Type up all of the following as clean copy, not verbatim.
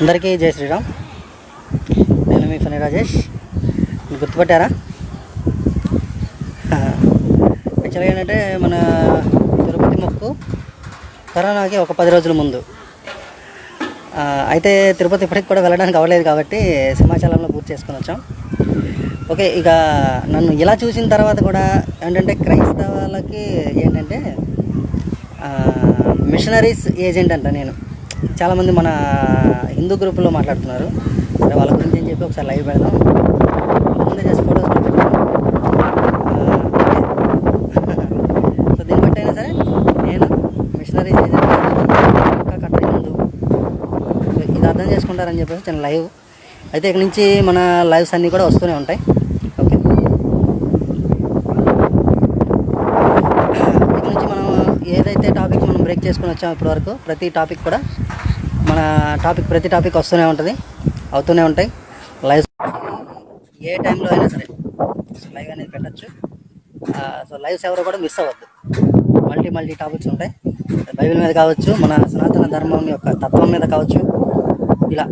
అందరికీ జై శ్రీరామ్. నేను మీ ఫనీ రాజేష్. గుర్తుపట్టారా? యాక్చువల్గా ఏంటంటే మన తిరుపతి మొక్కు కరోనాకి ఒక 10 రోజుల ముందు. అయితే తిరుపతి ఇప్పటికి కూడా వెళ్ళడానికి అవ్వలేదు కాబట్టి సింహాచలంలో పూర్తి చేసుకొని వచ్చాం. ఓకే, ఇక నన్ను ఇలా చూసిన తర్వాత కూడా ఏంటంటే క్రైస్తవాలకి ఏంటంటే మిషనరీస్ ఏజెంట్ అంట. నేను చాలామంది మన హిందూ గ్రూపులో మాట్లాడుతున్నారు. సరే, వాళ్ళ గురించి అని చెప్పి ఒకసారి లైవ్ పెడదాం. ముందే జస్ట్ ఫొటోస్ సో దీన్ని బట్టి అయినా సరే నేను మిషనరీస్ ఏజెంట్ ఇంకా కట్ట హిందూ. సో ఇది అర్థం చేసుకుంటారని చెప్పేసి చిన్న లైవ్. అయితే ఇక్కడ నుంచి మన లైవ్స్ అన్నీ కూడా వస్తూనే ఉంటాయి. ఓకే, ఇక్కడ నుంచి మనం ఏదైతే టాపిక్ మనం బ్రేక్ చేసుకుని వచ్చామో ఇప్పటివరకు ప్రతి టాపిక్ కూడా ప్రతి టాపిక్ వస్తూనే ఉంటుంది, అవుతూనే ఉంటాయి. లైవ్ ఏ టైంలో అయినా సరే లైవ్ అనేది పెట్టచ్చు. సో లైవ్స్ ఎవరు కూడా మిస్ అవ్వద్దు. మల్టీ టాపిక్స్ ఉంటాయి. బైబిల్ మీద కావచ్చు, మన సనాతన ధర్మం యొక్క తత్వం మీద కావచ్చు, ఇలా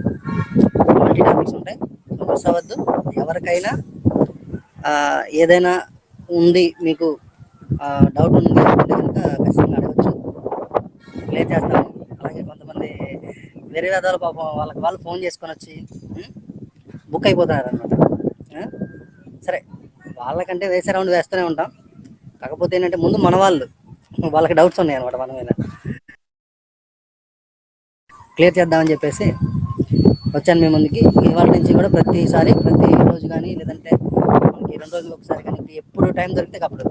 మల్టీ టాపిక్స్ ఉంటాయి. సో మిస్ అవ్వద్దు. ఎవరికైనా ఏదైనా ఉంది, మీకు డౌట్ ఉంది అంటే కనుక ఖచ్చితంగా అడగచ్చు, క్లియర్ చేస్తాము. అలాగే కొంతమంది వేరే విధాలు పాపం వాళ్ళు ఫోన్ చేసుకొని వచ్చి బుక్ అయిపోతున్నారు అనమాట. సరే, వాళ్ళకంటే వేసే రౌండ్ వేస్తూనే ఉంటాం. కాకపోతే ఏంటంటే ముందు మన వాళ్ళకి డౌట్స్ ఉన్నాయి అనమాట మన మీద, క్లియర్ చేద్దామని చెప్పేసి వచ్చాను మీ ముందుకి. ఇవాళ నుంచి కూడా ప్రతిసారి ప్రతిరోజు కానీ లేదంటే మనకి 2 రోజులకు ఒకసారి కానీ ఎప్పుడు టైం దొరికితే అప్పుడు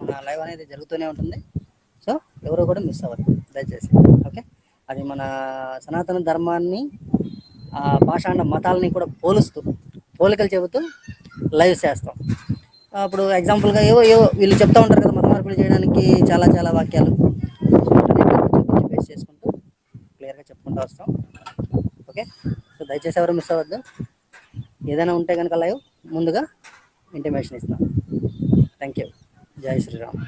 మన లైవ్ అనేది జరుగుతూనే ఉంటుంది. సో ఎవరు కూడా మిస్ అవ్వరు దయచేసి. ఓకే, అది మన సనాతన ధర్మాన్ని పాషాండ మతాలని కూడా పోలికలు చెబుతూ లైవ్ చేస్తాం. అప్పుడు ఎగ్జాంపుల్గా ఏవో వీళ్ళు చెప్తూ ఉంటారు కదా, మత మార్పులు చేయడానికి చాలా వాక్యాలు బేస్ చేసుకుంటూ క్లియర్గా చెప్పుకుంటూ వస్తాం. ఓకే, సో దయచేసి ఎవరు మిస్ అవ్వద్దు. ఏదైనా ఉంటే కనుక లైవ్ ముందుగా ఇంటిమేషన్ ఇస్తాం. Thank you. జై శ్రీరామ్.